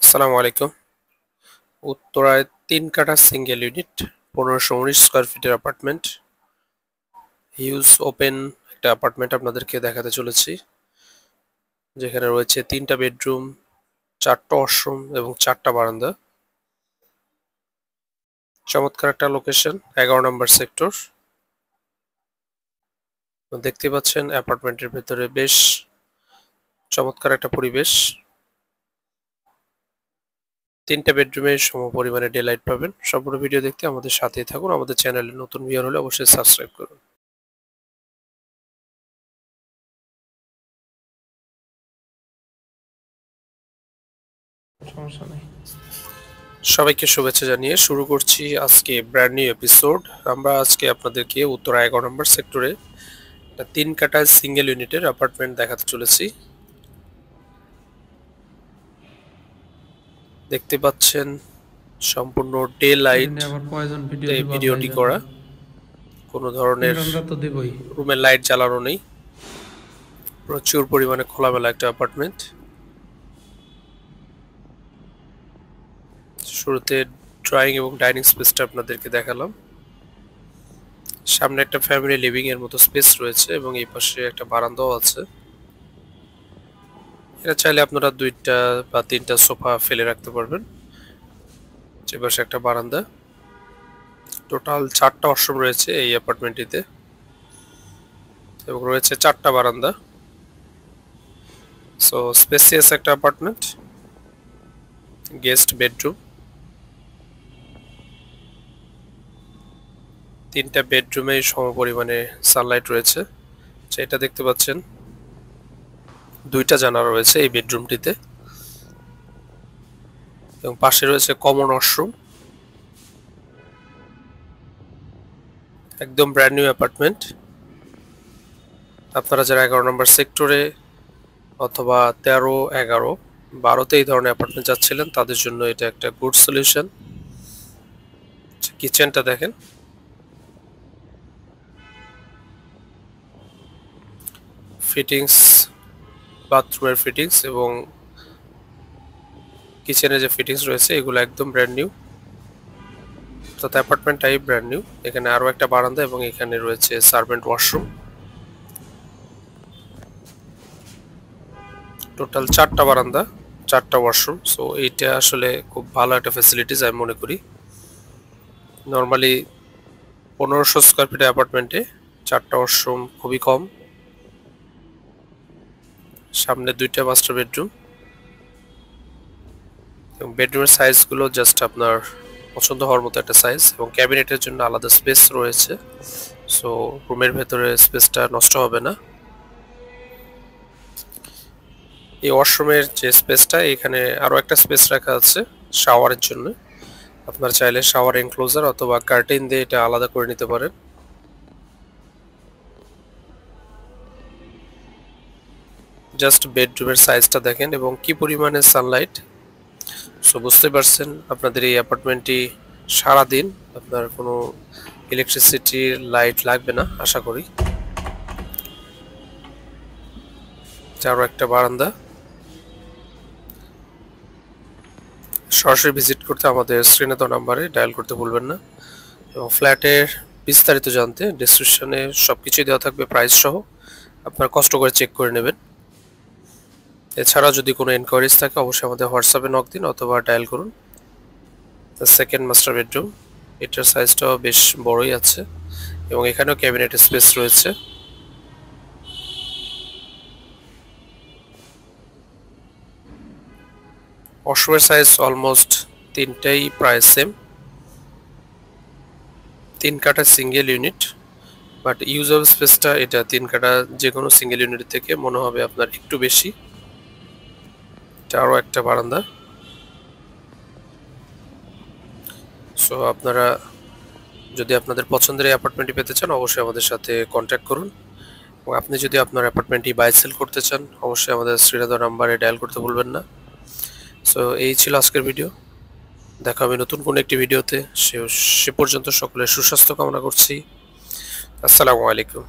আসসালামু আলাইকুম। উত্তরায় ৩ কাঠা সিঙ্গেল ইউনিট ১৫১৯ স্কয়ার ফিটের অ্যাপার্টমেন্ট। হিউজ ওপেন একটা অ্যাপার্টমেন্ট আপনাদেরকে দেখাতে চলেছি, যেখানে রয়েছে ৩টা বেডরুম, ৪টা ওয়াশরুম এবং ৪টা বারান্দা। চমৎকার একটা লোকেশন, ১১ নম্বর সেক্টর। দেখতে পাচ্ছেন অ্যাপার্টমেন্টের ভেতরে বেশ চমৎকার একটা পরিবেশ। ৩টা বেডরুমে সমপরিমাণে ডে লাইট পাবেন। সম্পূর্ণ ভিডিও দেখতে আমাদের সাথেই থাকুন। আমাদের চ্যানেলে নতুন ভিউয়ার হলে অবশ্যই সাবস্ক্রাইব করুন। সমস্যা নেই। সবাইকে শুভেচ্ছা জানিয়ে শুরু করছি আজকে ব্র্যান্ড নিউ এপিসোড। আমরা আজকে আপনাদেরকে উত্তরা ১১ নম্বর সেক্টরে একটা ৩ কাঠা সিঙ্গেল ইউনিটের অ্যাপার্টমেন্ট দেখাতে চলেছি। দেখতে পাচ্ছেন সম্পূর্ণ ডে লাইট এই ভিডিওটি করা, কোনো ধরনের রুমের লাইট জ্বালানো নেই। প্রচুর পরিমাণে খোলামেলা একটা অ্যাপার্টমেন্ট। শুরুতে ড্রয়িং এবং ডাইনিং স্পেসটা আপনাদেরকে দেখালাম। সামনে একটা ফ্যামিলি লিভিং এর মতো স্পেস রয়েছে এবং এই পাশে একটা বারান্দাও আছে। এটা চাইলে আপনারা ২টা বা ৩টা সোফা ফেলে রাখতে পারবেন। যে পাশে একটা বারান্দা। টোটাল ৪টা ওয়াশরুম রয়েছে এই অ্যাপার্টমেন্টটিতে এবং রয়েছে ৪টা বারান্দা। সো স্পেসিয়াস একটা অ্যাপার্টমেন্ট। গেস্ট বেডরুম, ৩টা বেডরুমে সমপরিমাণে সানলাইট রয়েছে। এটা দেখতে পাচ্ছেন ২টা জানালা রয়েছে এই বেডরুমটিতে এবং পাশে রয়েছে কমন ওয়াশরুম। একদম ব্র্যান্ড নিউ অ্যাপার্টমেন্ট। আপনারা যারা ১১ নম্বর সেক্টরে অথবা ১৩, ১১, ১২তে এই ধরনের অ্যাপার্টমেন্ট যাচ্ছিলেন তাদের জন্য এটা একটা গুড সলিউশন। কিচেনটা দেখেন, ফিটিংস, বাথরুমের ফিটিংস এবং কিচেনে যে ফিটিংস রয়েছে এগুলো একদম ব্র্যান্ড নিউ। অর্থাৎ অ্যাপার্টমেন্টটাই ব্র্যান্ড নিউ। এখানে আরো একটা বারান্দা এবং এখানে রয়েছে সার্ভেন্ট ওয়াশরুম। টোটাল ৪টা বারান্দা, ৪টা ওয়াশরুম। সো এইটা আসলে খুব ভালো একটা ফ্যাসিলিটিস আমি মনে করি। নর্মালি ১৫০০ স্কয়ার ফিটের অ্যাপার্টমেন্টে ৪টা ওয়াশরুম খুবই কম। সামনে ২টা মাস্টার বেডরুম এবং বেডরুমের সাইজগুলো জাস্ট আপনার পছন্দ হওয়ার মতো একটা সাইজ এবং ক্যাবিনেটের জন্য আলাদা স্পেস রয়েছে। সো রুমের ভেতরে স্পেসটা নষ্ট হবে না। এই ওয়াশরুমের যে স্পেসটা, এখানে আরো একটা স্পেস রাখা আছে শাওয়ারের জন্য। আপনারা চাইলে শাওয়ার এনক্লোজার অথবা কার্টেন দিয়ে এটা আলাদা করে নিতে পারেন। জাস্ট বেডরুমের সাইজটা দেখেন এবং কি পরিমাণে সানলাইট। সো বুঝতে পারছেন আপনাদের এই অ্যাপার্টমেন্টটি সারাদিন আপনার কোনো ইলেকট্রিসিটি লাইট লাগবে না আশা করি। আরো একটা বারান্দা। সরাসরি ভিজিট করতে আমাদের স্ক্রিনে দেওয়া নাম্বারে ডায়াল করতে ভুলবেন না এবং ফ্ল্যাটের বিস্তারিত জানতে ডেসক্রিপশনে সবকিছুই দেওয়া থাকবে প্রাইস সহ। আপনারা কষ্ট করে চেক করে নেবেন। এছাড়া যদি কোনো এনকোয়ারিজ থাকে অবশ্যই আমাদের হোয়াটসঅ্যাপে নক দিন অথবা ডায়াল করুন। সেকেন্ড মাস্টার বেডরুম, এটার সাইজটাও বেশ বড়ই আছে এবং এখানেও ক্যাবিনেট স্পেস রয়েছে। ওয়াশরুমের সাইজ অলমোস্ট ৩টাই প্রায় সেম। ৩ কাঠা সিঙ্গেল ইউনিট, বাট ইউজেবল স্পেসটা এটা ৩ কাঠা যে কোনো সিঙ্গেল ইউনিট থেকে মনে হবে আপনার একটু বেশি। এটা আরও একটা বারান্দা। সো আপনারা যদি আপনাদের পছন্দের এই অ্যাপার্টমেন্টটি পেতে চান অবশ্যই আমাদের সাথে কন্ট্যাক্ট করুন এবং আপনি যদি আপনার অ্যাপার্টমেন্টটি বাই সেল করতে চান অবশ্যই আমাদের স্ক্রিনে দেওয়া নাম্বারে ডায়াল করতে ভুলবেন না। সো এই ছিল আজকের ভিডিও। দেখা হবে নতুন কোনো একটি ভিডিওতে। সে পর্যন্ত সকলের সুস্বাস্থ্য কামনা করছি। আসসালামু আলাইকুম।